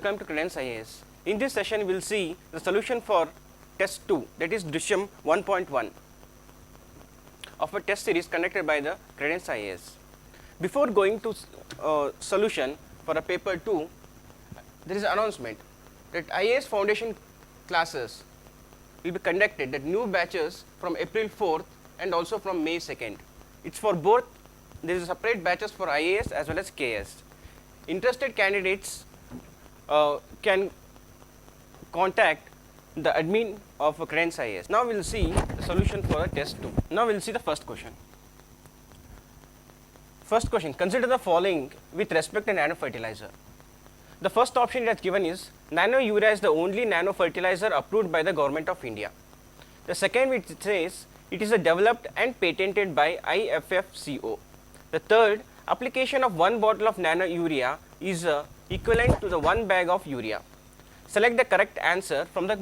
welcome to Credence IAS. In this session, we will see the solution for test 2, that is DISTAM 1.1 of a test series conducted by the Credence IAS. Before going to solution for a paper 2, there is an announcement that IAS foundation classes will be conducted at new batches from April 4th and also from May 2nd. It's for both. There is separate batches for IAS as well as KS. Interested candidates can contact the admin of Credence IAS. Now we will see the solution for test 2. Now we will see the first question. First question, consider the following with respect to nano fertilizer. The first option that is given is nano urea is the only nano fertilizer approved by the government of India. The second which says it is developed and patented by IFFCO. The third, application of 1 bottle of nano urea is equivalent to the 1 bag of urea. Select the correct answer from the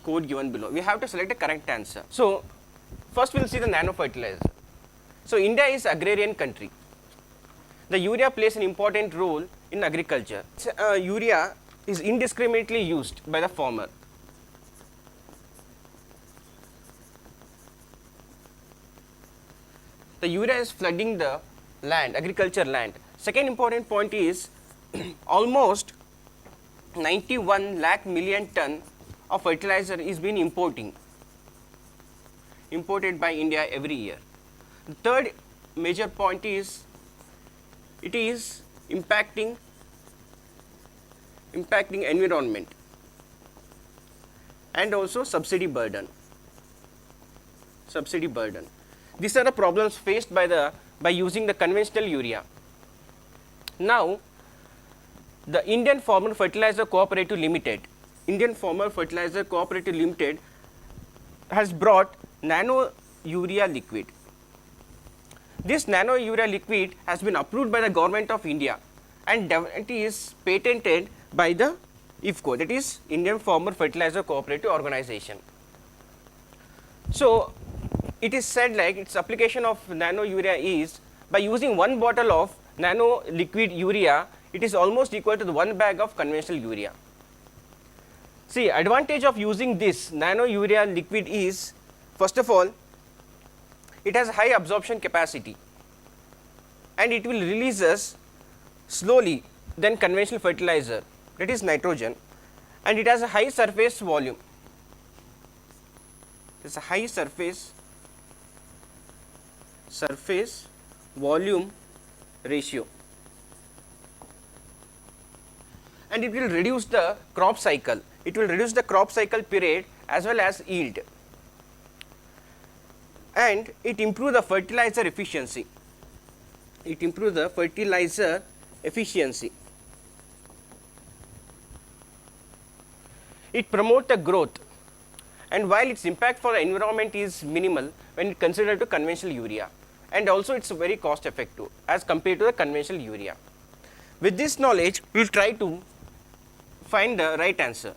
code given below. We have to select the correct answer. So, first we will see the nano fertilizer. So, India is agrarian country. The urea plays an important role in agriculture. Urea is indiscriminately used by the farmer. The urea is flooding the land, agriculture land. Second important point is almost 91 lakh million ton of fertilizer is being imported by India every year. The third major point is it is impacting environment and also subsidy burden. These are the problems faced by using the conventional urea. Now, the Indian Farmer Fertilizer Cooperative Limited, has brought nano urea liquid. This nano urea liquid has been approved by the government of India and it is patented by the IFFCO, that is Indian Farmer Fertilizer Cooperative Organization. So, it is said like its application of nano urea is by using 1 bottle of nano liquid urea, it is almost equal to the 1 bag of conventional urea. See, advantage of using this nano urea liquid is, first of all, it has high absorption capacity and it will release us slowly than conventional fertilizer, that is nitrogen, and it has a high surface volume. It is a high surface volume ratio, and it will reduce the crop cycle. It will reduce the crop cycle period as well as yield, and it improves the fertilizer efficiency. It promotes the growth, and while its impact for the environment is minimal when considered to conventional urea, and also it is very cost effective as compared to the conventional urea. With this knowledge, we will try to find the right answer.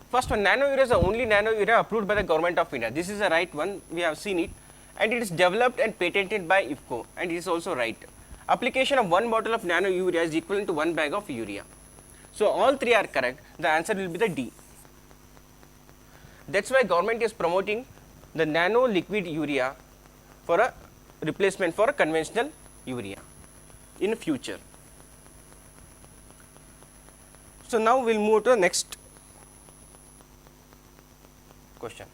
First one, nano urea is the only nano urea approved by the government of India. This is the right one, we have seen it, and it is developed and patented by IFFCO, and it is also right. Application of 1 bottle of nano urea is equivalent to 1 bag of urea. So, all three are correct. The answer will be the D. That is why government is promoting the nano liquid urea for a replacement for a conventional urea in future. So, now we will move to the next question.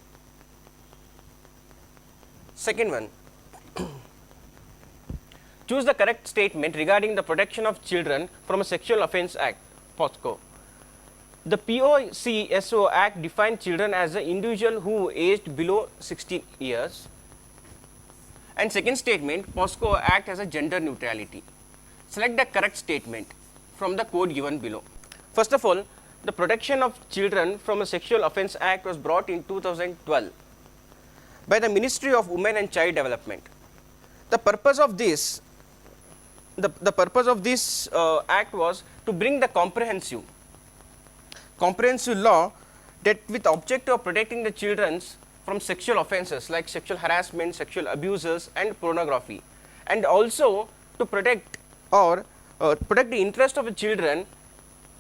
Second one, choose the correct statement regarding the protection of children from a Sexual Offence Act, POSCO. The POCSO Act defines children as an individual who aged below 16 years. And second statement, POSCO Act has a gender neutrality. Select the correct statement from the code given below. First of all, the protection of children from a Sexual Offence Act was brought in 2012 by the Ministry of Women and Child Development. The purpose of this act was to bring the comprehensive law that with objective of protecting the children from sexual offences like sexual harassment, sexual abuses and pornography, and also to protect the interest of the children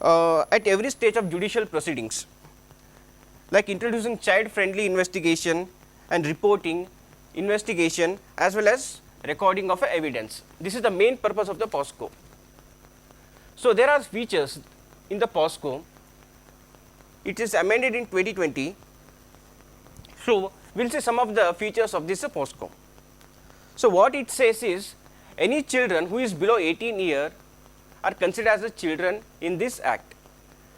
at every stage of judicial proceedings, like introducing child friendly investigation and reporting, investigation as well as recording of evidence. This is the main purpose of the POSCO. So, there are features in the POSCO. It is amended in 2020. So, we will see some of the features of this POSCO. So, what it says is any children who is below 18 years are considered as the children in this act.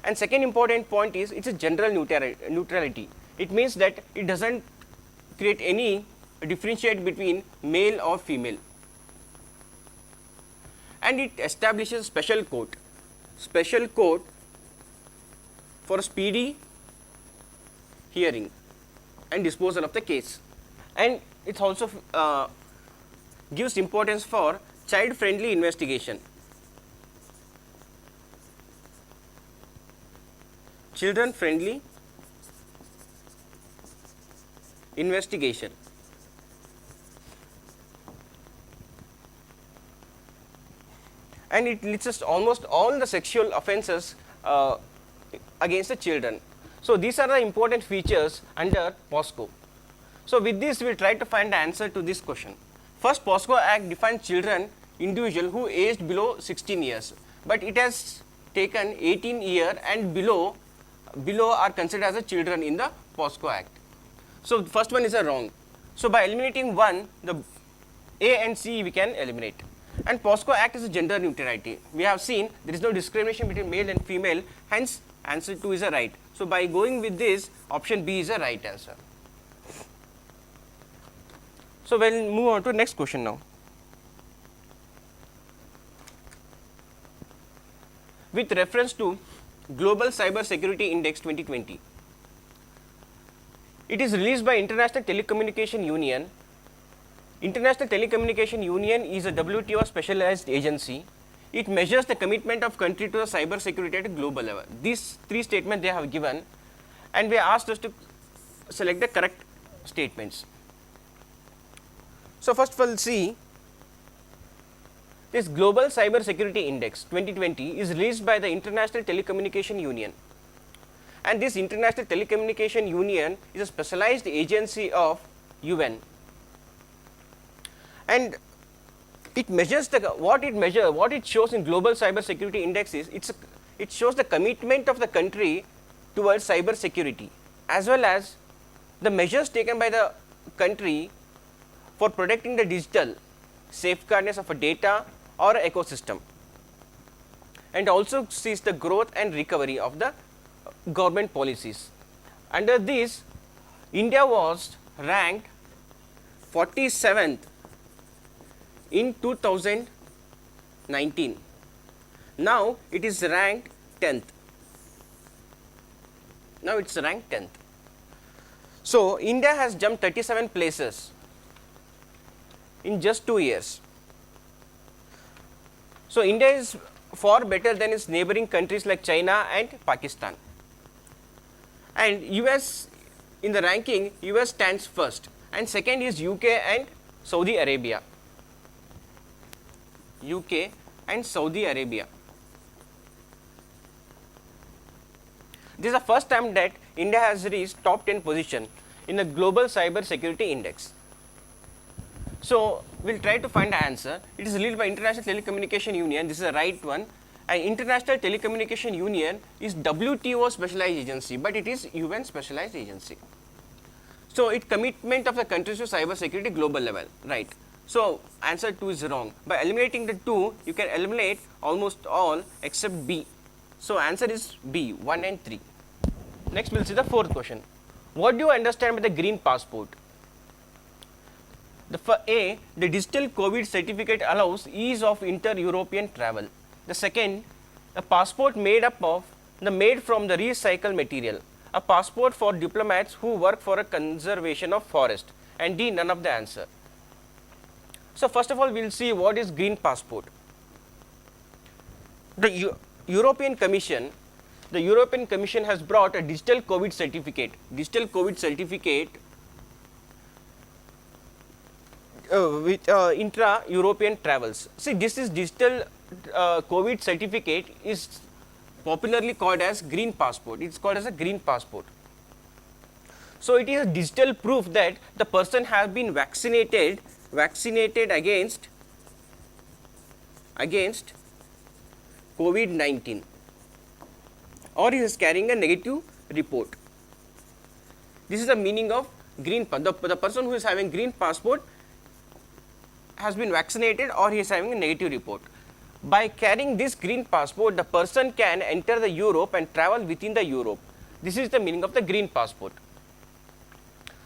And second important point is it is a general neutrality. It means that it does not create any differentiate between male or female. And it establishes special court for speedy hearing and disposal of the case. And it also gives importance for child friendly investigation. Children friendly investigation. And it lists almost all the sexual offences against the children. So, these are the important features under POSCO. So, with this we will try to find the answer to this question. First, POSCO Act defines children individual who aged below 16 years, but it has taken 18 years and below are considered as a children in the POSCO Act. So, first one is a wrong. So, by eliminating one, the A and C we can eliminate. And POSCO Act is a gender neutrality. We have seen there is no discrimination between male and female, hence answer 2 is a right. So, by going with this, option B is a right answer. So, we will move on to next question now. With reference to Global Cyber Security Index 2020, it is released by International Telecommunication Union. International Telecommunication Union is a WTO specialized agency. It measures the commitment of country to the cyber security at a global level. These three statements they have given, and we asked us to select the correct statements. So, first we will see this Global Cyber Security Index 2020 is released by the International Telecommunication Union, and this International Telecommunication Union is a specialized agency of UN. And it measures what it shows in Global Cyber Security Index is it shows the commitment of the country towards cyber security, as well as the measures taken by the country for protecting the digital safeguardness of a data or a ecosystem, and also sees the growth and recovery of the government policies. Under this, India was ranked 47th in 2019. Now it is ranked 10th. Now it's ranked 10th. So India has jumped 37 places in just 2 years. So India is far better than its neighboring countries like China and Pakistan. And US, in the ranking, US stands first, and second is UK and Saudi Arabia. UK and Saudi Arabia. This is the first time that India has reached top 10 position in the Global Cyber Security Index. So, we will try to find the answer. It is released by International Telecommunication Union. This is the right one. And International Telecommunication Union is WTO specialized agency, but it is UN specialized agency. So, it commitment of the countries to cyber security global level, right. So, answer 2 is wrong. By eliminating the 2, you can eliminate almost all except B. So, answer is B, 1 and 3. Next, we will see the fourth question. What do you understand by the green passport? A, the digital COVID certificate allows ease of inter-European travel. The second, a passport made from the recycled material. A passport for diplomats who work for a conservation of forest. And D, none of the answer. So, first of all, we will see what is green passport. The European Commission has brought a digital COVID certificate. With intra-European travels. See, this is digital COVID certificate is popularly called as green passport. It's called as a green passport. So it is a digital proof that the person has been vaccinated against COVID-19, or he is carrying a negative report. This is the meaning of green passport. The person who is having green passport has been vaccinated or he is having a negative report. By carrying this green passport, the person can enter the Europe and travel within the Europe. This is the meaning of the green passport.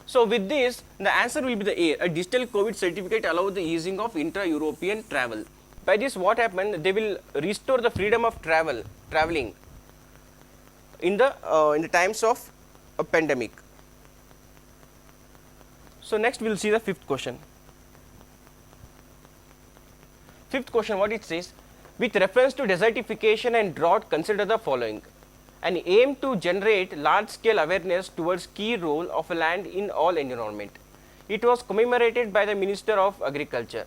So with this, the answer will be the A. A digital COVID certificate allows the easing of intra-European travel. By this, what happened? They will restore the freedom of traveling in the times of a pandemic. So next we will see the fifth question. Fifth question, what it says: with reference to desertification and drought, consider the following. An aim to generate large-scale awareness towards key role of land in all environment. It was commemorated by the Minister of Agriculture.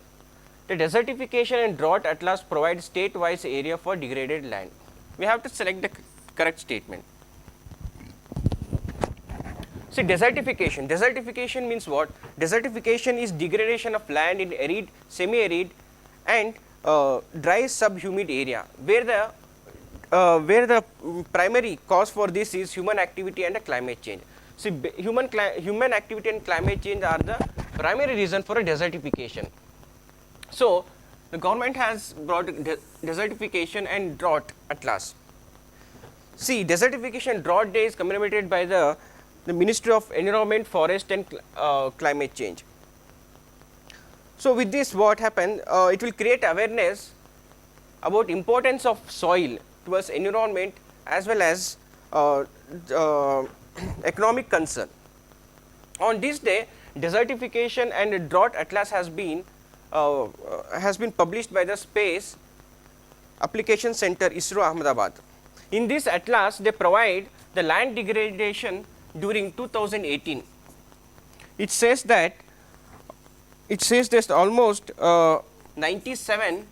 The desertification and drought atlas provides state-wise area for degraded land. We have to select the correct statement. See, desertification. Desertification means what? Desertification is degradation of land in arid, semi-arid and dry subhumid area, where the primary cause for this is human activity and climate change. See, human activity and climate change are the primary reason for a desertification. So, the government has brought desertification and drought atlas. See, desertification drought day is commemorated by the Ministry of Environment, Forest and Climate Change. So with this, what happened? It will create awareness about importance of soil towards environment as well as economic concern. On this day, desertification and drought atlas has been published by the Space Application Center, ISRO, Ahmedabad. In this atlas, they provide the land degradation during 2018. It says that almost 97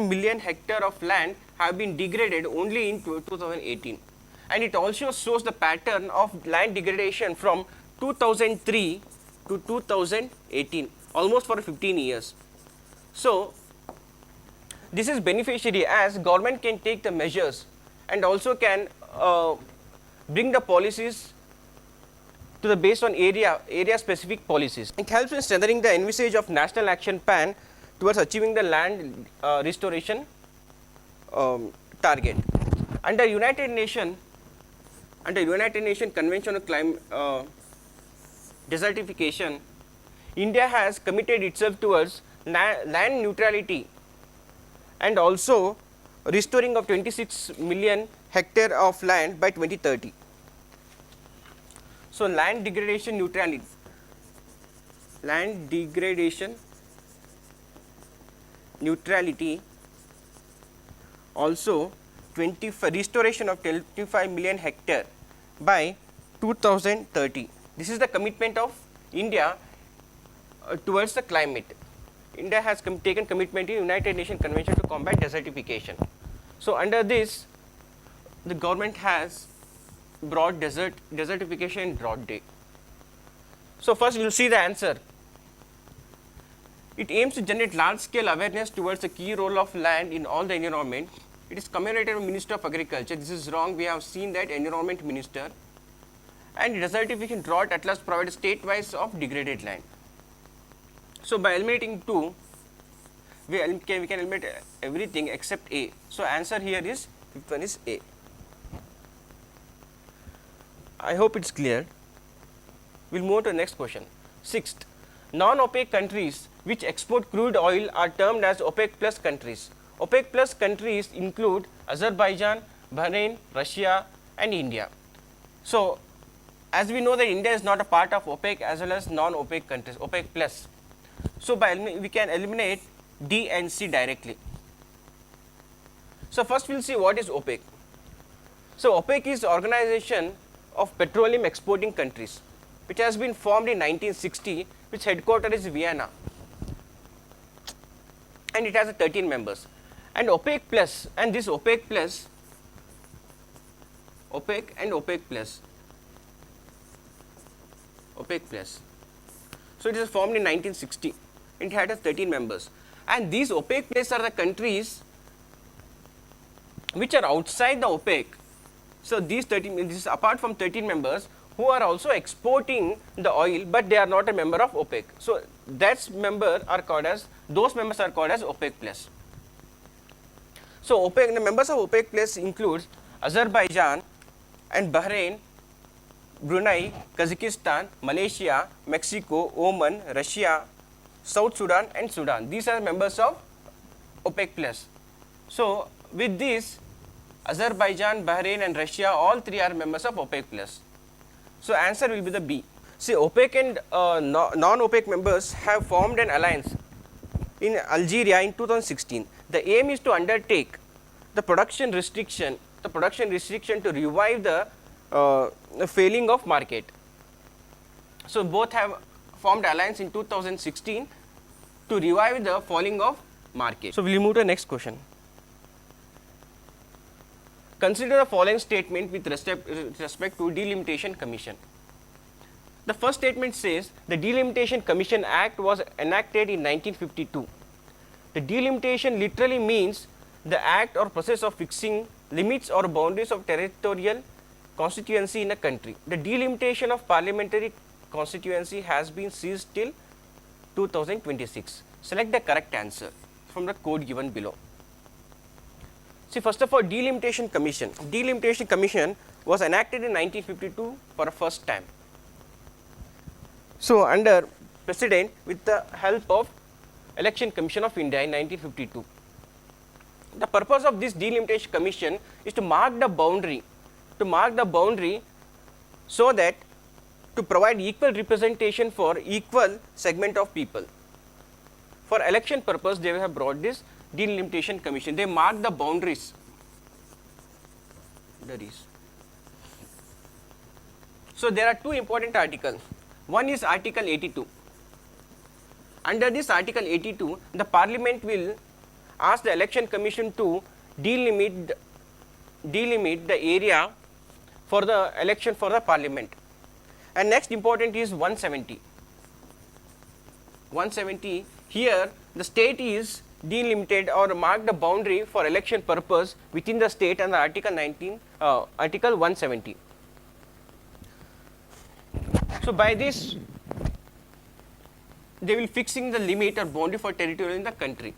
million hectare of land have been degraded only in 2018, and it also shows the pattern of land degradation from 2003 to 2018, almost for 15 years. So this is beneficiary, as government can take the measures and also can bring the policies to the based on area specific policies. It helps in strengthening the envisage of national action plan towards achieving the land restoration target. Under United Nations Convention on Climate Desertification, India has committed itself towards land neutrality and also restoring of 26 million hectare of land by 2030. So land degradation neutrality, also restoration of 25 million hectare by 2030. This is the commitment of India towards the climate. India has taken commitment in United Nations Convention to combat desertification. So under this, the government has brought desertification and drought day. So first we will see the answer. It aims to generate large scale awareness towards the key role of land in all the environment. It is commemorated by Minister of Agriculture. This is wrong. We have seen that Environment Minister. And desertification drought atlas provides state-wise of degraded land. So by eliminating 2, we can eliminate everything except A. So answer here is, fifth one is A. I hope it's clear. We'll move to the next question. Sixth, non-OPEC countries which export crude oil are termed as OPEC plus countries. OPEC plus countries include Azerbaijan, Bahrain, Russia and India. So as we know that India is not a part of OPEC as well as non-OPEC countries, OPEC plus. So we can eliminate D and C directly. So first we'll see what is OPEC. So OPEC is the organization of petroleum exporting countries, which has been formed in 1960, which headquarters is Vienna, and it has 13 members. And OPEC plus, and this OPEC plus OPEC and OPEC plus. OPEC plus. So it is formed in 1960. It had 13 members, and these OPEC plus are the countries which are outside the OPEC. So these 13, this is apart from 13 members who are also exporting the oil, but they are not a member of OPEC. So those members are called as OPEC plus. So OPEC, the members of OPEC plus includes Azerbaijan and Bahrain, Brunei, Kazakhstan, Malaysia, Mexico, Oman, Russia, South Sudan and Sudan. These are members of OPEC plus. So with this, Azerbaijan, Bahrain and Russia, all three are members of OPEC plus. So answer will be the B. See, OPEC and non-OPEC members have formed an alliance in Algeria in 2016. The aim is to undertake the production restriction to revive the failing of market. So both have formed alliance in 2016 to revive the falling of market. So we will move to the next question. Consider the following statement with respect to Delimitation Commission. The first statement says the Delimitation Commission Act was enacted in 1952. The delimitation literally means the act or process of fixing limits or boundaries of territorial constituency in a country. The delimitation of parliamentary constituency has been ceased till 2026. Select the correct answer from the code given below. See, first of all, Delimitation Commission. Delimitation Commission was enacted in 1952 for the first time. So under President with the help of Election Commission of India in 1952. The purpose of this Delimitation Commission is to mark the boundary, so that to provide equal representation for equal segment of people. For election purpose, they have brought this Delimitation Commission. They mark the boundaries. So there are two important articles. One is Article 82. Under this Article 82, the Parliament will ask the Election Commission to delimit the area for the election for the Parliament. And next important is 170. 170, here the state is delimited or mark the boundary for election purpose within the state under Article 170. So by this, they will fixing the limit or boundary for territory in the country.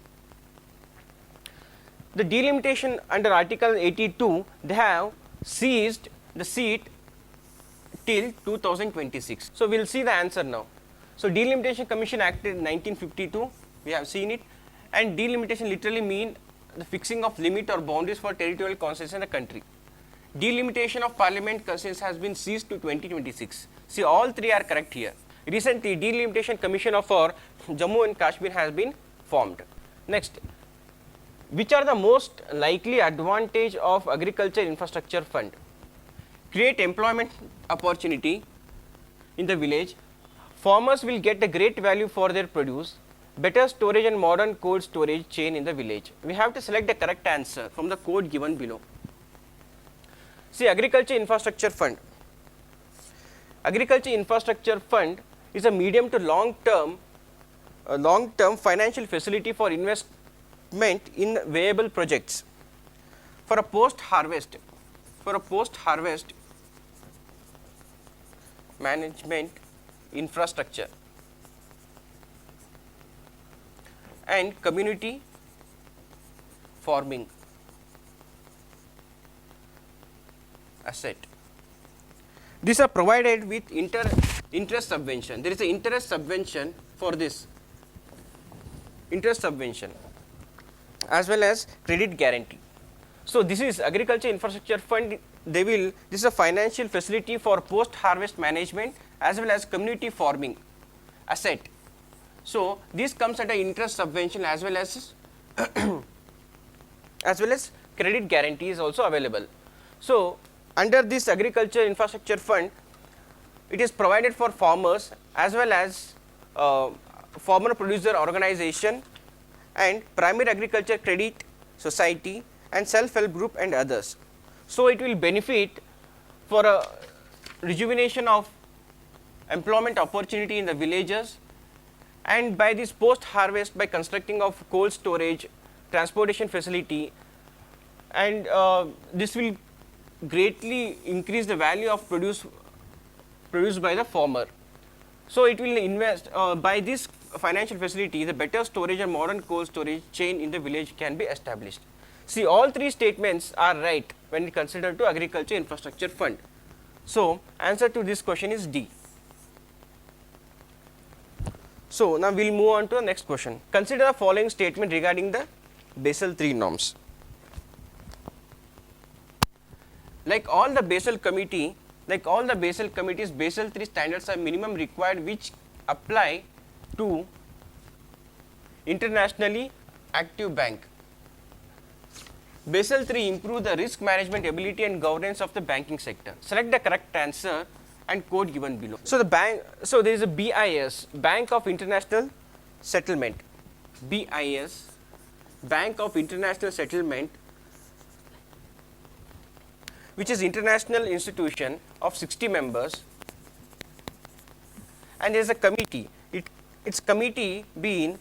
The delimitation under Article 82, they have seized the seat till 2026. So we will see the answer now. So Delimitation Commission acted in 1952, we have seen it, and delimitation literally mean the fixing of limit or boundaries for territorial constituency in the country. Delimitation of parliament constituency has been ceased to 2026. See, all three are correct here. Recently, Delimitation Commission for Jammu and Kashmir has been formed. Next, which are the most likely advantage of agriculture infrastructure fund? Create employment opportunity in the village. Farmers will get a great value for their produce. Better storage and modern cold storage chain in the village. We have to select the correct answer from the code given below. See, Agriculture Infrastructure Fund. Agriculture Infrastructure Fund is a medium to long term financial facility for investment in viable projects for a post harvest management infrastructure and community farming asset. These are provided with interest subvention. There is an interest subvention for this, interest subvention as well as credit guarantee. So this is Agriculture Infrastructure Fund. This is a financial facility for post harvest management as well as community farming asset. So this comes under interest subvention as well as credit guarantee is also available. So under this Agriculture Infrastructure Fund, it is provided for farmers as well as farmer producer organization and primary agriculture credit society and self-help group and others. So it will benefit for a rejuvenation of employment opportunity in the villages, and by this post harvest, by constructing of cold storage, transportation facility, and this will greatly increase the value of produced by the farmer. So it will invest by this financial facility, the better storage and modern cold storage chain in the village can be established. See, all three statements are right when it considered to agriculture infrastructure fund. So answer to this question is D. So now we will move on to the next question. Consider the following statement regarding the Basel III norms. Like all the Basel committees, Basel III standards are minimum required which apply to internationally active bank. Basel III improve the risk management ability and governance of the banking sector. Select the correct answer and code given below. So there is a BIS, Bank of International Settlement. BIS, Bank of International Settlement, which is international institution of 60 members, and there is a committee. Its committee being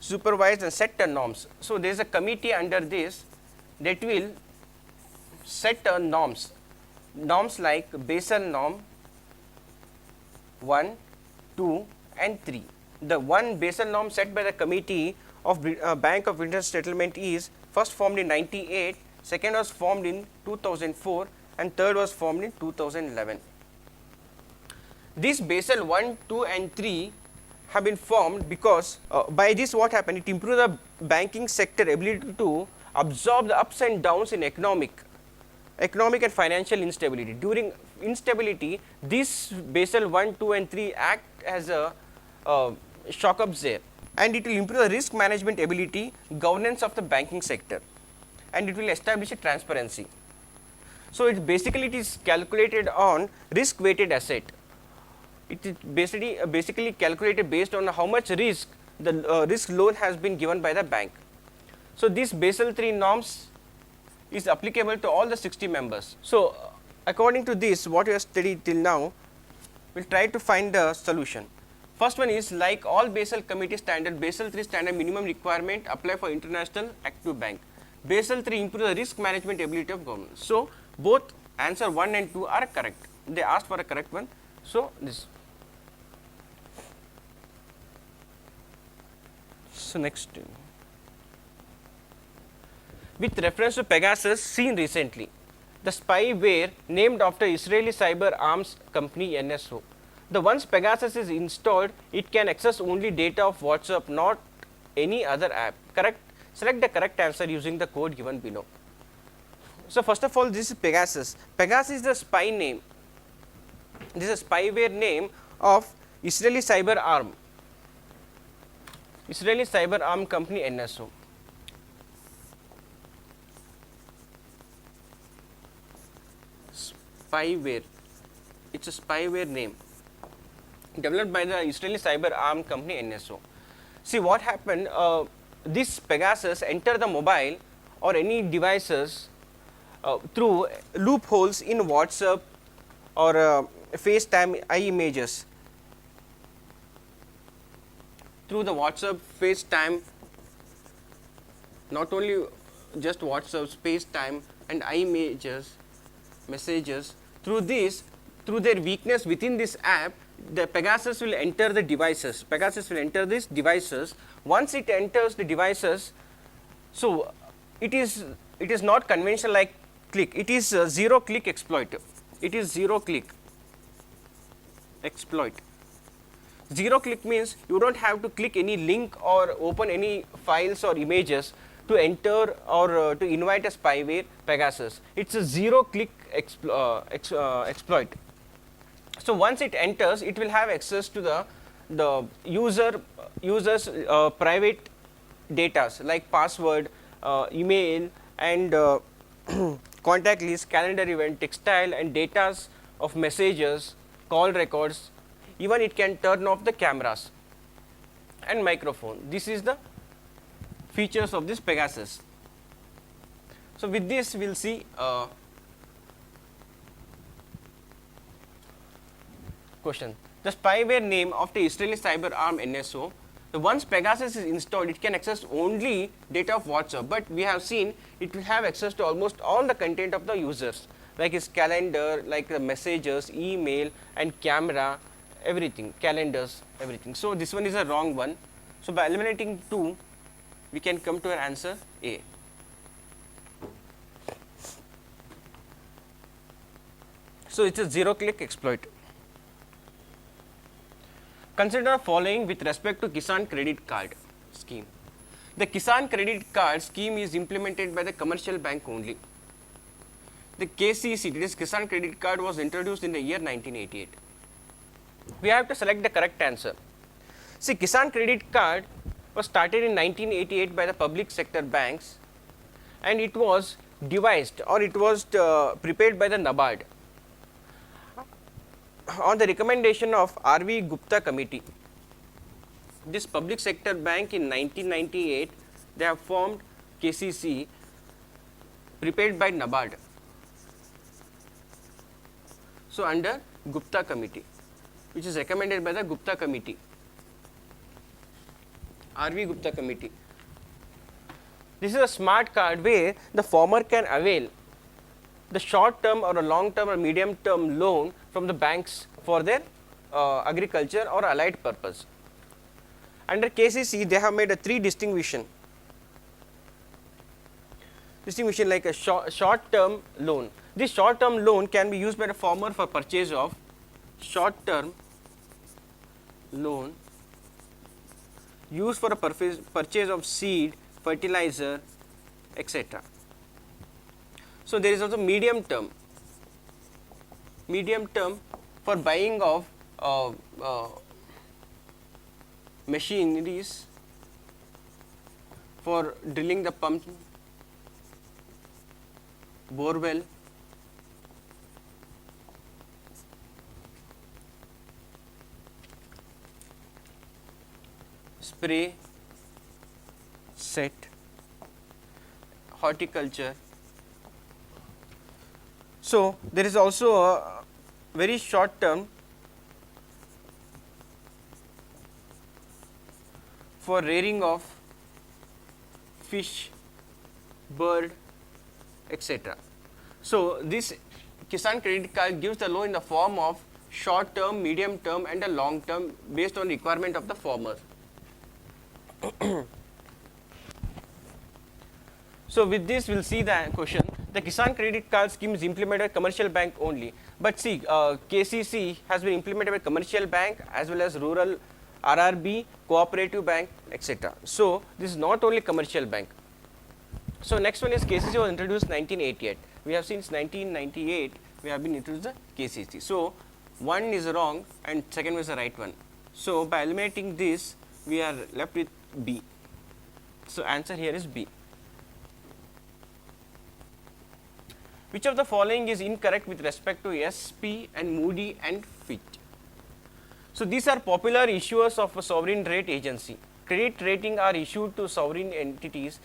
supervised and set the norms. So there is a committee under this that will set norms like Basel norm 1, 2 and 3. The one Basel norm set by the committee of Bank of International Settlement is first formed in 98, second was formed in 2004 and third was formed in 2011. This Basel 1, 2 and 3 have been formed because by this what happened, it improved the banking sector ability to absorb the ups and downs in economic and financial instability. During instability, this Basel 1, 2 and 3 act as a shock absorber, and it will improve the risk management ability, governance of the banking sector, and it will establish a transparency. So it is calculated on risk weighted asset. It is basically calculated based on how much risk the risk loan has been given by the bank. So this Basel III norms is applicable to all the 60 members. So according to this, what we have studied till now, we will try to find the solution. First one is like all Basel committee standard, Basel III standard minimum requirement apply for international active bank. Basel III improve the risk management ability of government. So both answer 1 and 2 are correct. They asked for a correct one. So this. So next, with reference to Pegasus seen recently, the spyware named after Israeli cyber arms company NSO. The once Pegasus is installed, it can access only data of WhatsApp, not any other app. Correct? Select the correct answer using the code given below. So first of all, this is Pegasus. Pegasus is the spy name. This is a spyware name of Israeli cyber arm company NSO. Spyware. It's a spyware name developed by the Israeli cyber arm company NSO. See what happened, this Pegasus enter the mobile or any devices through loopholes in WhatsApp or FaceTime images. Through the WhatsApp, FaceTime, not only just WhatsApp, FaceTime and images, messages, through their weakness within this app, the Pegasus will enter the devices. Pegasus will enter these devices. Once it enters the devices, so it is not conventional like click. It is zero click exploit. It is zero click exploit. Zero click means you don't have to click any link or open any files or images to enter or to invite a spyware Pegasus. It's a zero click exploit. So once it enters, it will have access to the user's private data like password, email and contact list, calendar event, textile and data of messages, call records. Even it can turn off the cameras and microphone. This is the features of this Pegasus. So with this we will see Question. The spyware name of the Israeli cyber arm NSO. The once Pegasus is installed, it can access only data of WhatsApp, but we have seen it will have access to almost all the content of the users, like his calendar, like the messages, email, and camera, everything, calendars, everything. So this one is a wrong one. So by eliminating 2, we can come to our answer A. So it's a zero-click exploit. Consider the following with respect to Kisan credit card scheme. The Kisan credit card scheme is implemented by the commercial bank only. The KCC, that is Kisan credit card, was introduced in the year 1988. We have to select the correct answer. See, Kisan credit card was started in 1988 by the public sector banks, and it was devised or it was prepared by the NABARD on the recommendation of R.V. Gupta committee. This public sector bank in 1998, they have formed KCC prepared by NABARD. So under Gupta committee, which is recommended by the Gupta committee, R.V. Gupta committee. This is a smart card where the farmer can avail the short term or a long term or medium term loan from the banks for their agriculture or allied purpose. Under KCC, they have made a 3 distinction like a short term loan. This short term loan can be used by the farmer for purchase of short term loan used for a purchase of seed, fertilizer, etc. So there is also medium term for buying of machineries for drilling the pump, borewell, spray set, horticulture. So there is also a very short term for rearing of fish, bird, etc. So this Kisan credit card gives the loan in the form of short term, medium term and a long term based on requirement of the farmer. So with this we will see the question. The Kisan credit card scheme is implemented by commercial bank only, but see KCC has been implemented by commercial bank as well as rural RRB, cooperative bank, etc. So this is not only commercial bank. So next one is KCC was introduced 1988. We have since 1998 we have been introduced the KCC. So one is wrong and second was the right one. So by eliminating this we are left with B. So answer here is B. Which of the following is incorrect with respect to SP and Moody and Fitch? So these are popular issuers of a sovereign rate agency. Credit rating are issued to sovereign entities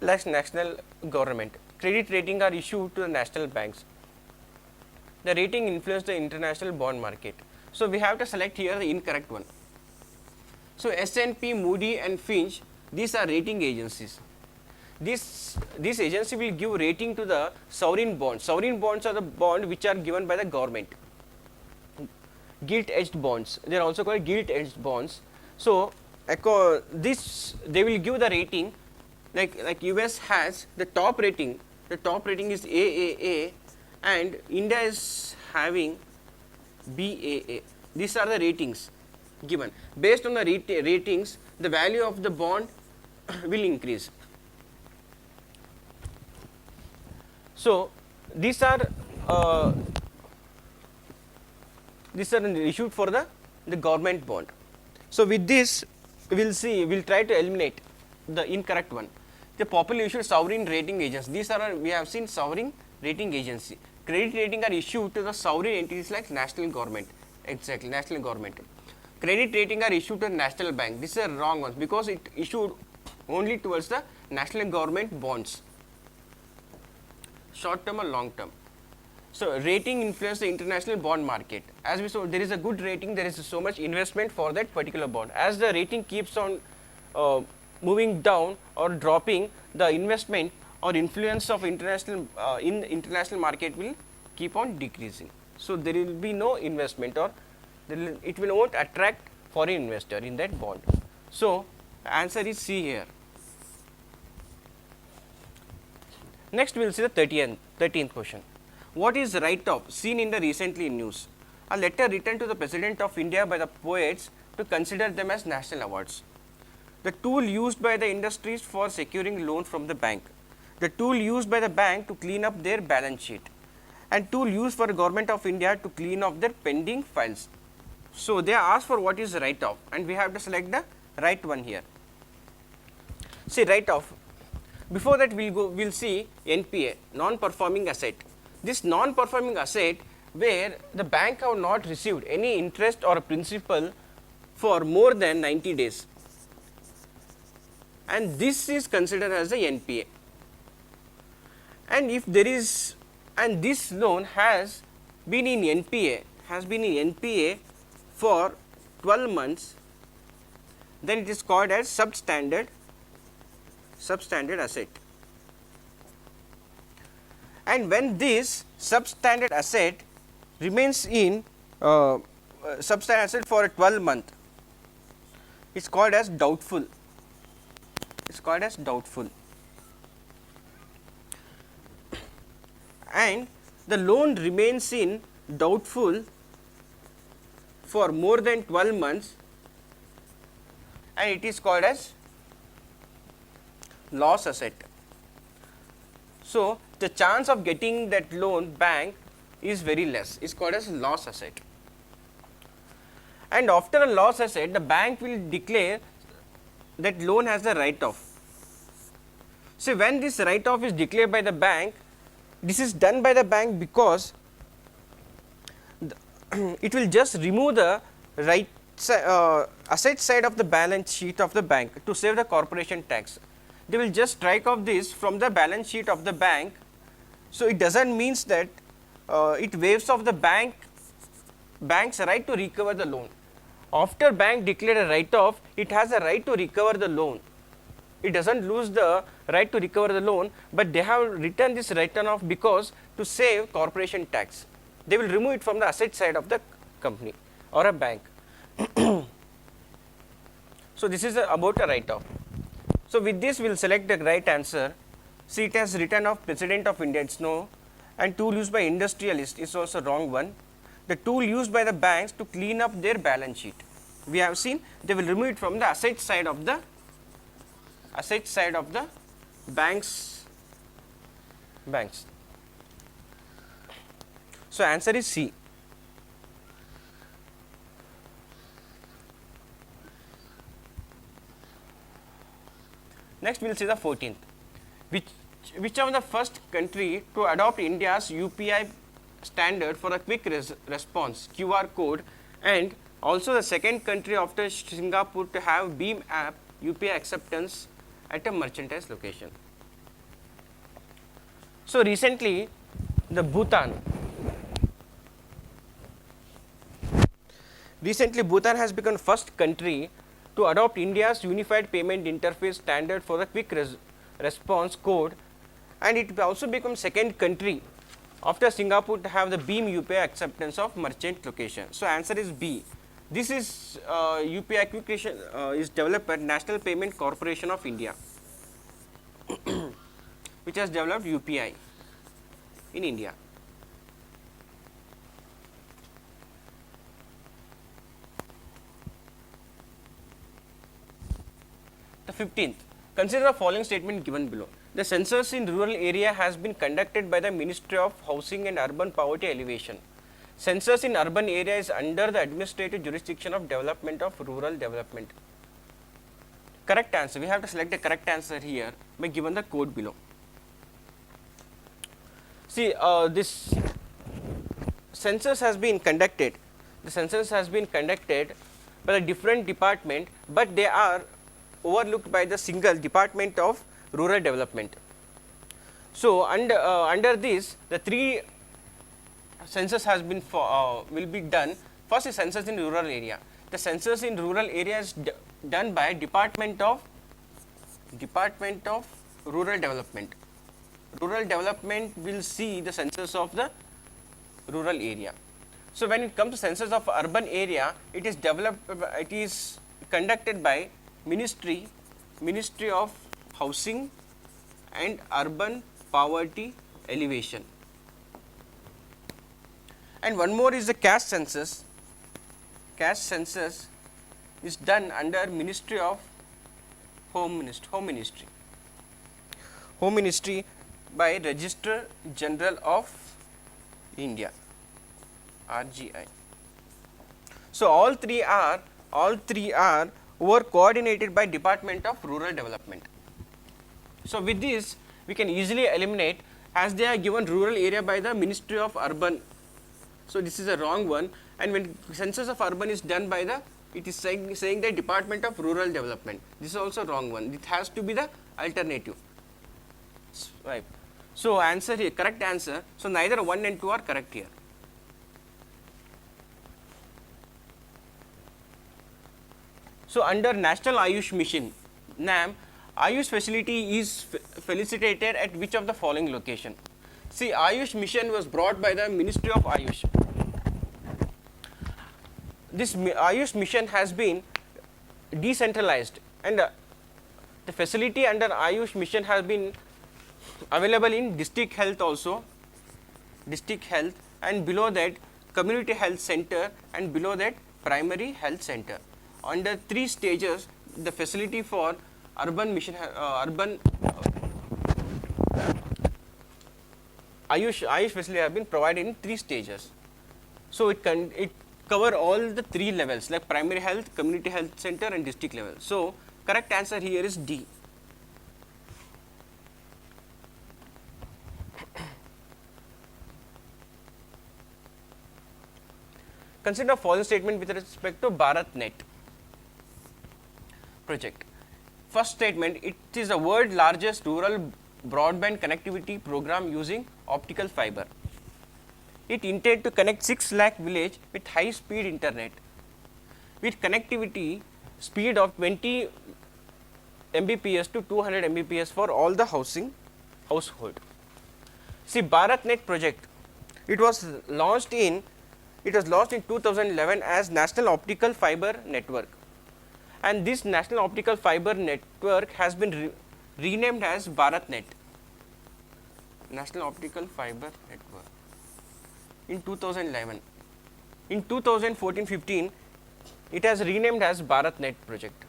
like national government. Credit rating are issued to the national banks. The rating influences the international bond market. So we have to select here the incorrect one. So S&P, Moody and Fitch, these are rating agencies. This agency will give rating to the sovereign bonds. Sovereign bonds are the bond which are given by the government. Gilt-edged bonds, they are also called gilt-edged bonds. So this they will give the rating like US has the top rating. The top rating is AAA and India is having BAA. These are the ratings given. Based on the ratings, the value of the bond will increase. So these are issued for the government bond. So with this we will try to eliminate the incorrect one. The popularly issued sovereign rating agencies. These are we have seen sovereign rating agency. Credit rating are issued to the sovereign entities like national government. Exactly, national government. Credit rating are issued to the national bank. This is a wrong one because it issued only towards the national government bonds. Short term or long term. So rating influences the international bond market. As we saw, there is a good rating, there is so much investment for that particular bond. As the rating keeps on moving down or dropping, the investment or influence of international in international market will keep on decreasing. So there will be no investment, or it will not attract foreign investor in that bond. So answer is C here. Next we will see the 13th question. What is write-off seen in the recently in news? A letter written to the President of India by the poets to consider them as national awards. The tool used by the industries for securing loan from the bank. The tool used by the bank to clean up their balance sheet. And tool used for the Government of India to clean up their pending files. So they are asked for what is write-off, and we have to select the right one here. See, write-off. Before that we'll see NPA, non-performing asset. This non-performing asset where the bank have not received any interest or principal for more than 90 days, and this is considered as the NPA. And if there is, and this loan has been in NPA for 12 months, then it is called as substandard asset. And when this substandard asset remains in substandard asset for 12 months, it's called as doubtful. And the loan remains in doubtful for more than 12 months, and it is called as loss asset. So the chance of getting that loan bank is very less, is called as loss asset. And after a loss asset, the bank will declare that loan has a write-off. So when this write-off is declared by the bank, this is done by the bank because it will just remove the asset side of the balance sheet of the bank to save the corporation tax. They will just strike off this from the balance sheet of the bank. So it doesn't mean that it waives off the bank's right to recover the loan. After bank declared a write-off, it has a right to recover the loan. It doesn't lose the right to recover the loan, but they have written this written off because to save corporation tax. They will remove it from the asset side of the company or a bank. So this is about a write-off. So with this we will select the right answer. See, it has written off President of India, it's no, and tool used by industrialist is also wrong one. The tool used by the banks to clean up their balance sheet. We have seen they will remove it from the asset side of the banks. So answer is C. Next we will see the 14th. Which of the first country to adopt India's UPI standard for a quick response QR code, and also the second country after Singapore to have BHIM app UPI acceptance at a merchandise location. So recently the Bhutan has become first country to adopt India's unified payment interface standard for the quick response code, and it also becomes second country after Singapore to have the BHIM UPI acceptance of merchant location. So answer is B. This is UPI quick is developed by National Payment Corporation of India, which has developed UPI in India. The 15th. Consider the following statement given below. The census in rural area has been conducted by the Ministry of Housing and Urban Poverty Alleviation. Census in urban area is under the administrative jurisdiction of Development of Rural Development. Correct answer. We have to select the correct answer here by given the code below. See, this census has been conducted. The census has been conducted by a different department, but they are overlooked by the single Department of Rural Development. So under this, the three census has been will be done. First is census in rural area. The census in rural area is done by Department of Rural Development. Rural Development will see the census of the rural area. So when it comes to census of urban area, it is conducted by Ministry of Housing and Urban Poverty Elevation. And one more is the caste census. Caste census is done under Ministry of Home Ministry by Register General of India, RGI. So all three are were coordinated by Department of Rural Development. So with this we can easily eliminate, as they are given rural area by the Ministry of Urban. So this is a wrong one, and when census of urban is done by the, it is saying the Department of Rural Development. This is also wrong one. It has to be the alternative. Right. So answer here, correct answer. So neither 1 and 2 are correct here. So under National Ayush Mission, NAM, Ayush facility is facilitated at which of the following location? See, Ayush Mission was brought by the Ministry of Ayush. This Ayush Mission has been decentralized, and the facility under Ayush Mission has been available in district health also, and below that community health center, and below that primary health center. Under 3 stages, the facility for urban mission, Ayush facility have been provided in 3 stages. So it cover all the 3 levels like primary health, community health center, and district level. So correct answer here is D. Consider following statement with respect to BharatNet project. First statement, it is the world's largest rural broadband connectivity program using optical fiber. It intended to connect 6 lakh village with high speed internet with connectivity speed of 20 Mbps to 200 Mbps for all the household. See, BharatNet project, it was launched in 2011 as National Optical Fiber Network, and this National Optical Fiber Network has been renamed as BharatNet, National Optical Fiber Network, in 2011. In 2014-15, it has renamed as BharatNet project.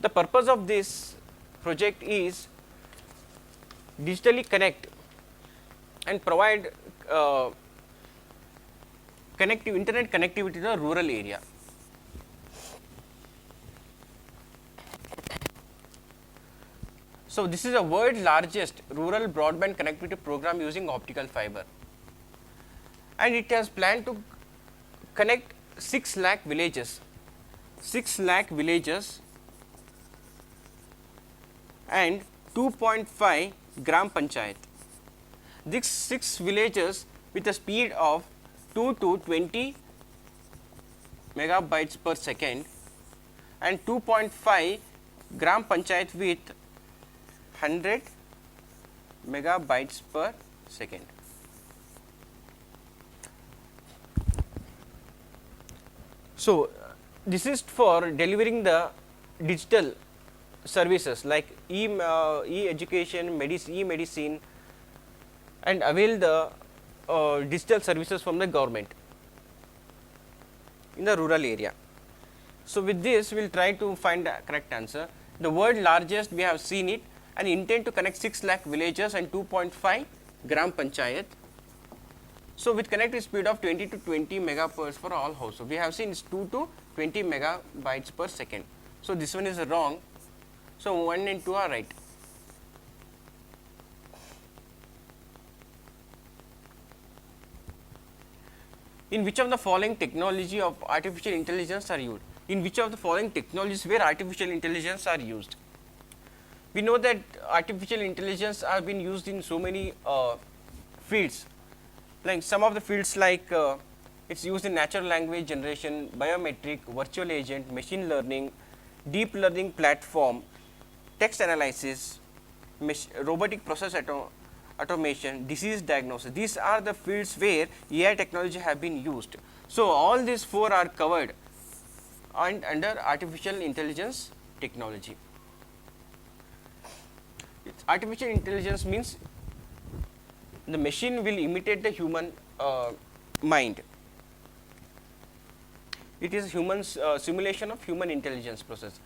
The purpose of this project is digitally connect and provide internet connectivity to the rural area. So this is the world's largest rural broadband connectivity program using optical fiber, and it has planned to connect 6 lakh villages, and 2.5 gram panchayat. These 6 villages with a speed of 2 to 20 megabytes per second, and 2.5 gram panchayat with 100 megabytes per second. So this is for delivering the digital services like e-education, e-medicine, and avail the digital services from the government in the rural area. So with this we will try to find the correct answer. The world largest, we have seen it, and intend to connect 6 lakh villages and 2.5 gram panchayat. So with connected speed of 20 to 20 megahertz for all households. We have seen it's 2 to 20 megabytes per second. So this one is wrong. So 1 and 2 are right. In which of the following technology of artificial intelligence are used? In which of the following technologies where artificial intelligence are used? We know that artificial intelligence have been used in so many fields, Like some of the fields like it's used in natural language generation, biometric, virtual agent, machine learning, deep learning platform, text analysis, robotic process automation, disease diagnosis. These are the fields where AI technology have been used. So, all these four are covered and under artificial intelligence technology. Artificial intelligence means the machine will imitate the human mind. It is human simulation of human intelligence process.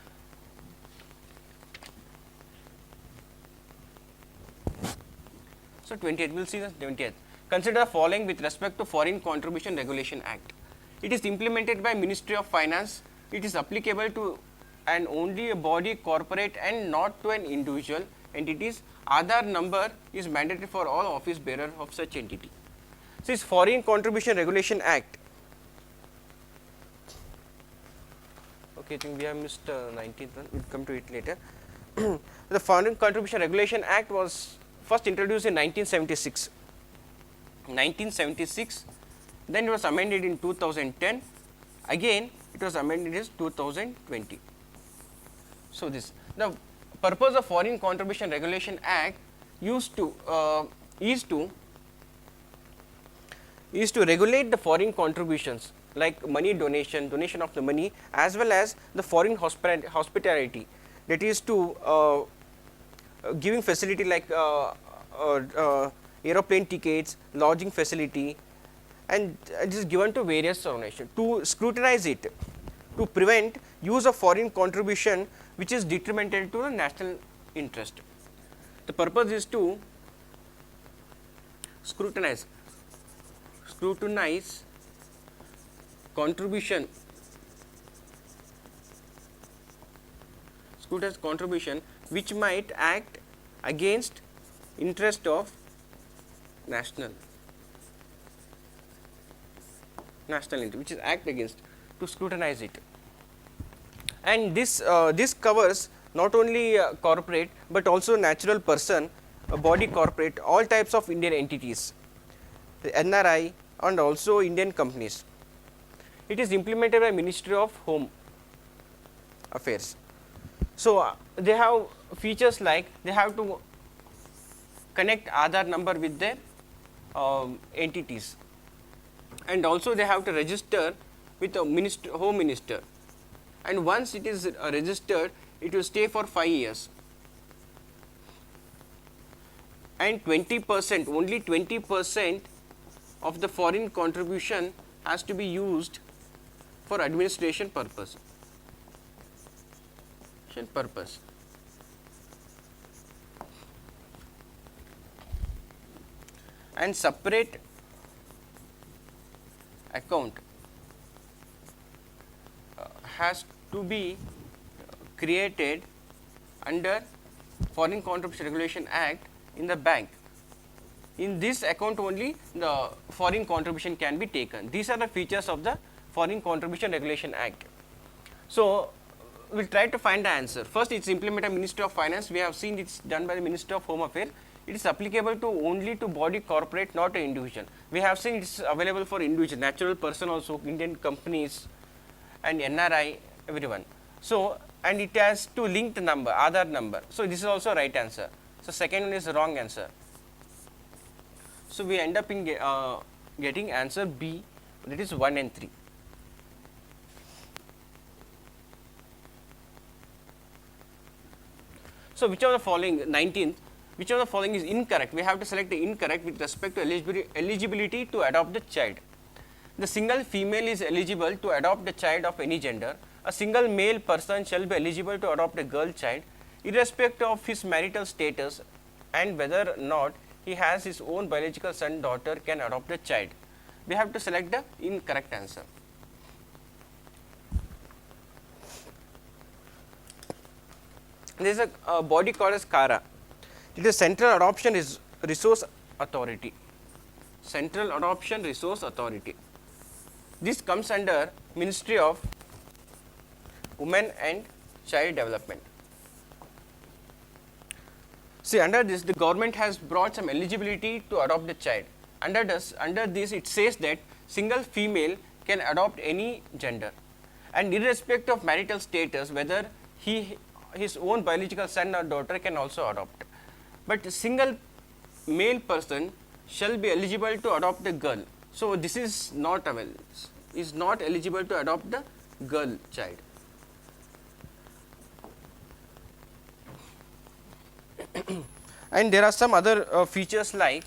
So 20th, we will see the 20th. Consider the following with respect to Foreign Contribution Regulation Act. It is implemented by Ministry of Finance. It is applicable to and only a body corporate and not to an individual entities. Aadhaar number is mandatory for all office bearer of such entity. So, this Foreign Contribution Regulation Act. Okay, I think we have missed 19th one. We'll come to it later. The Foreign Contribution Regulation Act was first introduced in 1976. 1976. Then it was amended in 2010. Again, it was amended in 2020. So, this the purpose of Foreign Contribution Regulation Act is to regulate the foreign contributions like money donation of the money, as well as the foreign hospitality, that is to giving facility like aeroplane tickets, lodging facility, and it is given to various organizations to scrutinize it, to prevent use of foreign contribution which is detrimental to the national interest. The purpose is to scrutinize contribution which might act against interest of national interest, which is act against, to scrutinize it. And this covers not only corporate but also natural person, body corporate, all types of Indian entities, the NRI and also Indian companies. It is implemented by Ministry of Home Affairs. So, they have features like they have to connect Aadhaar number with their entities, and also they have to register with the Home Minister, and once it is registered, it will stay for 5 years, and 20%, only 20% of the foreign contribution has to be used for administration purpose. And separate account has to be created under Foreign Contribution Regulation Act in the bank. In this account only the foreign contribution can be taken. These are the features of the Foreign Contribution Regulation Act. So, we will try to find the answer. First, it is implemented by Ministry of Finance. We have seen it is done by the Ministry of Home Affairs. It is applicable to only to body corporate, not to individual. We have seen it is available for individual, natural person also, Indian companies and NRI, everyone. So, and it has to link the number, Aadhaar number. So, this is also right answer. So, second one is the wrong answer. So, we end up in getting answer B, that is 1 and 3. So, which of the following, 19th, which of the following is incorrect? We have to select the incorrect with respect to eligibility to adopt the child. The single female is eligible to adopt the child of any gender. A single male person shall be eligible to adopt a girl child, irrespective of his marital status and whether or not he has his own biological son, daughter can adopt the child. We have to select the incorrect answer. There is a body called as CARA. It is Central Adoption Resource Authority. Central Adoption Resource Authority. This comes under Ministry of Women and Child Development. See, under this, the government has brought some eligibility to adopt the child. under this it says that single female can adopt any gender, and irrespective of marital status, whether his own biological son or daughter can also adopt, but a single male person shall be eligible to adopt the girl. So, this is not eligible to adopt the girl child. And there are some other features, like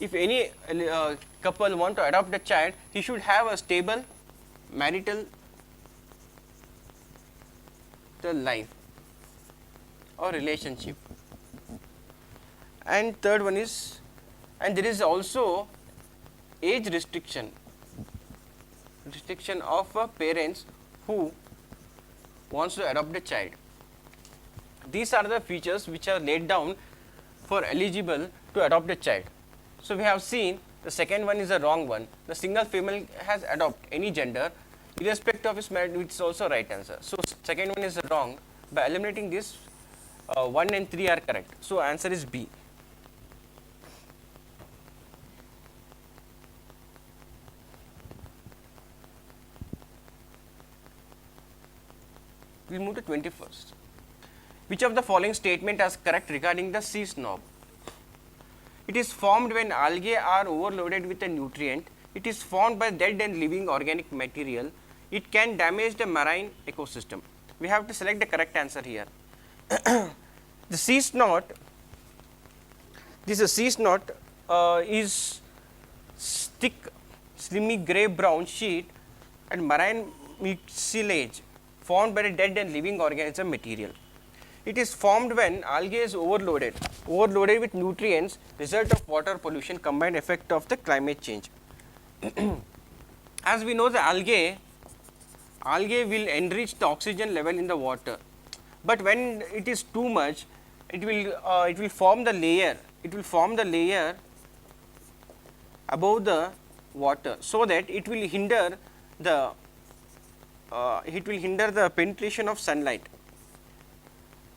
if any couple want to adopt a child, he should have a stable marital life or relationship. And third one is, and there is also age restriction of parents who wants to adopt a child. These are the features which are laid down for eligible to adopt a child. So, we have seen the second one is a wrong one. The single female has adopt any gender irrespective of his marriage, which is also right answer. So, second one is wrong. By eliminating this, 1 and 3 are correct. So, answer is B. We move to 21st. Which of the following statement is correct regarding the sea snob? It is formed when algae are overloaded with a nutrient. It is formed by dead and living organic material. It can damage the marine ecosystem. We have to select the correct answer here. The sea snot, is thick, slimy grey brown sheet and marine mucilage formed by a dead and living organism material. It is formed when algae is overloaded with nutrients, result of water pollution, combined effect of the climate change. As we know, the algae will enrich the oxygen level in the water, but when it is too much, it will form the layer above the water, so that it will hinder the penetration of sunlight.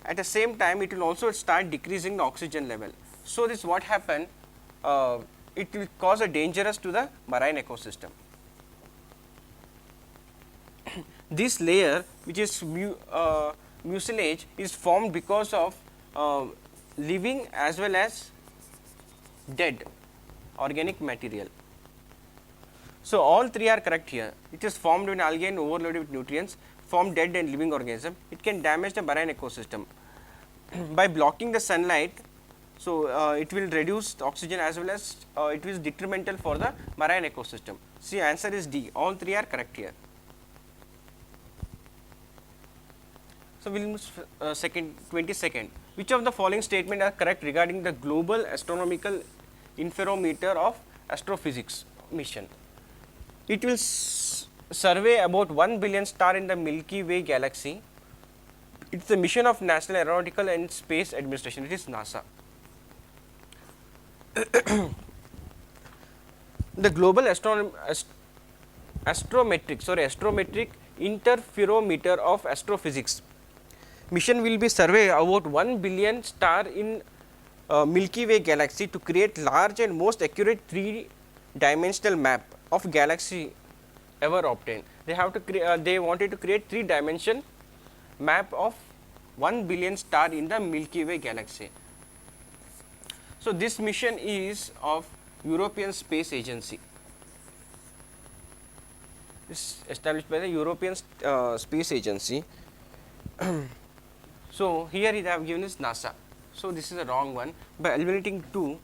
At the same time, it will also start decreasing the oxygen level. So, this what happen, it will cause a dangerous to the marine ecosystem. This layer, which is mucilage, is formed because of living as well as dead organic material. So, all three are correct here. It is formed when algae and overloaded with nutrients, form dead and living organism. It can damage the marine ecosystem by blocking the sunlight. So, it will reduce the oxygen as well as it is detrimental for the marine ecosystem. See, answer is D. All three are correct here. So, we will move 22nd. Which of the following statements are correct regarding the global astronomical interferometer of astrophysics mission? It will survey about 1 billion stars in the Milky Way galaxy. It is the mission of National Aeronautical and Space Administration. It is NASA. The global astrometric interferometer of astrophysics mission will be survey about 1 billion star in Milky Way galaxy to create large and most accurate 3-dimensional map of galaxy ever obtained. They have to they wanted to create 3-dimension map of 1 billion star in the Milky Way galaxy. So, this mission is of European Space Agency. It's established by the European Space Agency. So, here they have given is NASA. So, this is a wrong one. By eliminating 2,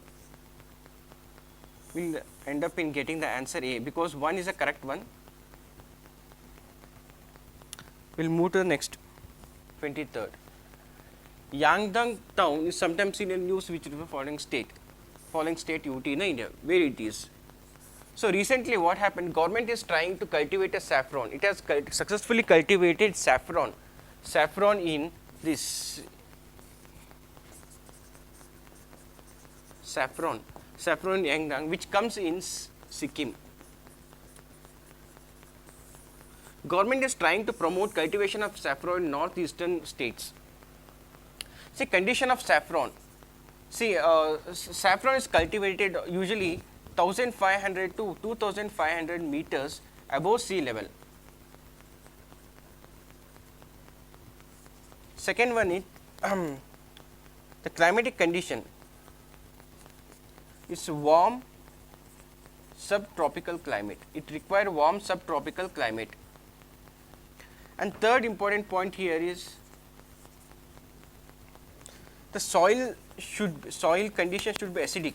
we will end up in getting the answer A, because 1 is a correct one. We will move to the next, 23rd. Yangdang town is sometimes seen in news which is the following state UT in India, where it is. So, recently what happened, government is trying to cultivate a saffron. It has successfully cultivated saffron in this saffron in Yangdang, which comes in Sikkim. Government is trying to promote cultivation of saffron in northeastern states. See, condition of saffron. See, saffron is cultivated usually 1500 to 2500 meters above sea level. Second one is the climatic condition is warm subtropical climate. It requires warm subtropical climate. And third important point here is the soil condition should be acidic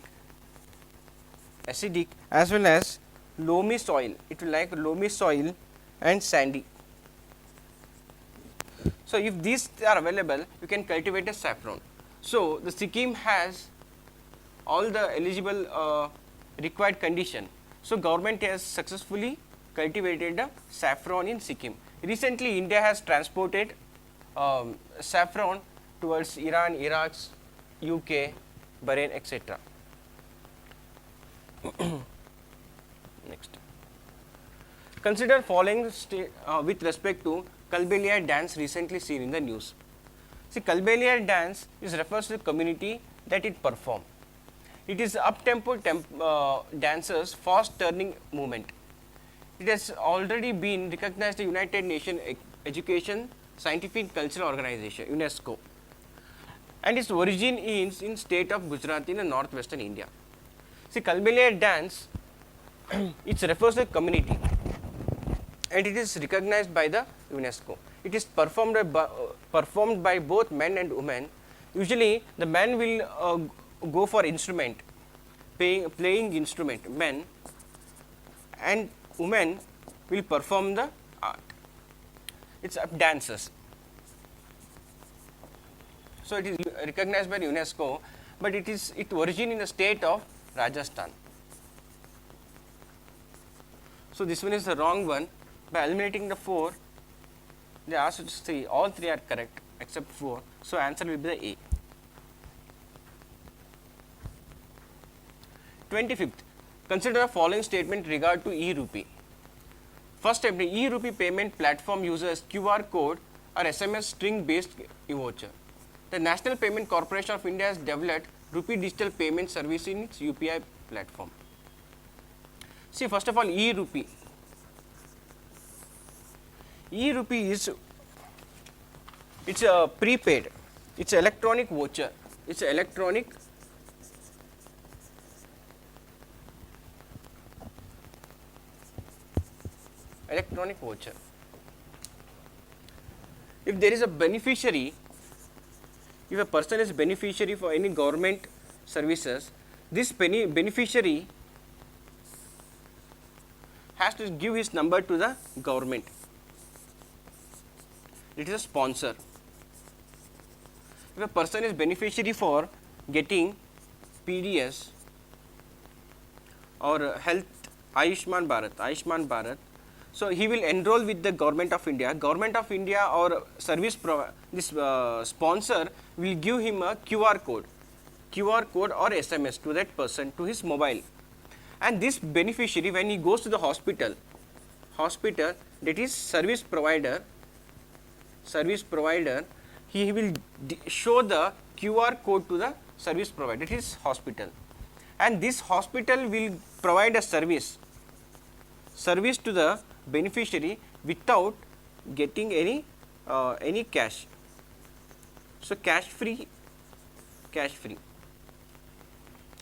as well as loamy soil. It will like loamy soil and sandy. So, if these are available, you can cultivate a saffron. So, the Sikkim has all the eligible required condition. So, government has successfully cultivated the saffron in Sikkim. Recently, India has transported saffron towards Iran, Iraq, UK, Bahrain, etc. Next, consider following with respect to Kalbelia dance recently seen in the news. See, Kalbelia dance is refers to the community that it perform. It is up-tempo dancers fast turning movement. It has already been recognized by the United Nations Education, Scientific and Cultural Organization (UNESCO), and its origin is in state of Gujarat in the northwestern India. See, Kalbelia dance it refers to a community and it is recognized by the UNESCO. It is performed by both men and women. Usually, the men will go for instrument, playing instrument, men, and women will perform the art. It's dances. So, it is recognized by UNESCO, but it origin in the state of Rajasthan. So, this one is the wrong one. By eliminating the 4, they asked to see all 3 are correct except 4. So, answer will be the A. 25th, consider the following statement regard to e-rupee. First step, the e-rupee payment platform uses QR code or SMS string based e-voucher. The National Payment Corporation of India has developed rupee digital payment service in its UPI platform. See, first of all, e-rupee. E-rupee is a prepaid, it's an electronic voucher, it's an electronic voucher. If there is a beneficiary, if a person is beneficiary for any government services, this beneficiary has to give his number to the government. It is a sponsor. If a person is beneficiary for getting PDS or health Ayushman Bharat, so he will enroll with the Government of India. Government of India or sponsor will give him a QR code or SMS to that person to his mobile. And this beneficiary, when he goes to the hospital, that is service provider, he will show the QR code to the service provider, that is hospital, and this hospital will provide a service to the beneficiary without getting any cash. So, cash free.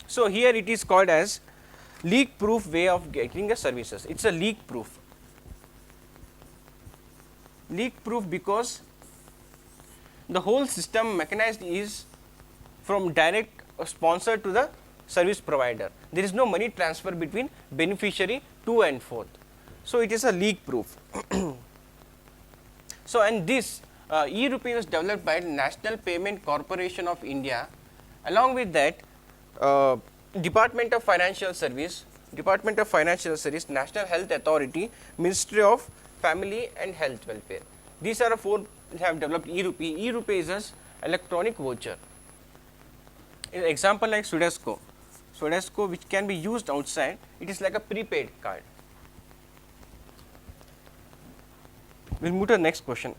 So, here it is called as leak proof way of getting the services. It is a leak proof. Because the whole system mechanized is from direct sponsor to the service provider. There is no money transfer between beneficiary to and forth. So, it is a leak proof. So, and this e-rupee was developed by National Payment Corporation of India. Along with that, Department of Financial Service, National Health Authority, Ministry of Family and Health Welfare. These are the 4 have developed e-rupee. E-rupee is an electronic voucher. An example like Sudesco, which can be used outside, it is like a prepaid card. We will move to the next question.